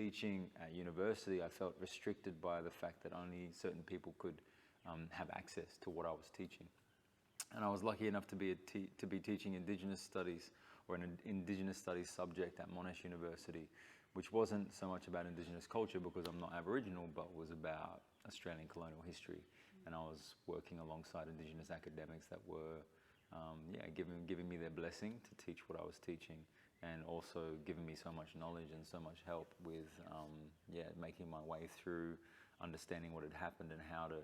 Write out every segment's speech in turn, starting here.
teaching at university, I felt restricted by the fact that only certain people could have access to what I was teaching. And I was lucky enough to be teaching Indigenous studies, or an Indigenous studies subject at Monash University, which wasn't so much about Indigenous culture because I'm not Aboriginal, but was about Australian colonial history. And I was working alongside Indigenous academics that were giving me their blessing to teach what I was teaching, and also giving me so much knowledge and so much help with making my way through understanding what had happened and how to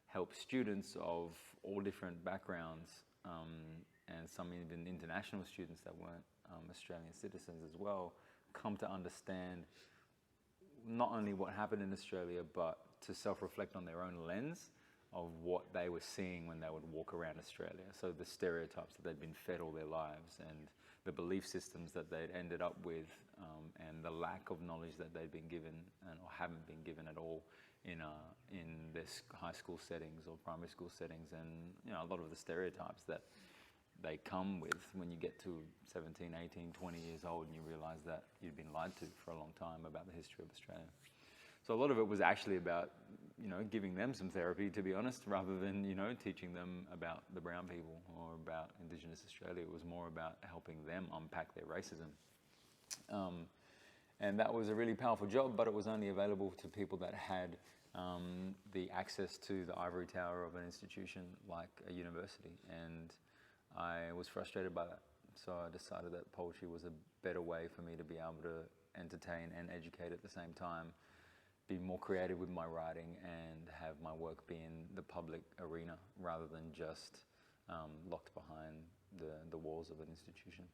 help students of all different backgrounds, and some even international students that weren't Australian citizens as well, come to understand not only what happened in Australia, but to self-reflect on their own lens of what they were seeing when they would walk around Australia. So the stereotypes that they'd been fed all their lives, and the belief systems that they'd ended up with, and the lack of knowledge that they'd been given or haven't been given at all in their high school settings or primary school settings, and a lot of the stereotypes that they come with when you get to 17, 18, 20 years old and you realize that you've been lied to for a long time about the history of Australia. So a lot of it was actually about, giving them some therapy, to be honest, rather than, teaching them about the brown people or about Indigenous Australia. It was more about helping them unpack their racism. And that was a really powerful job, but it was only available to people that had the access to the ivory tower of an institution like a university. And I was frustrated by that. So I decided that poetry was a better way for me to be able to entertain and educate at the same time, be more creative with my writing, and have my work be in the public arena rather than just locked behind the walls of an institution.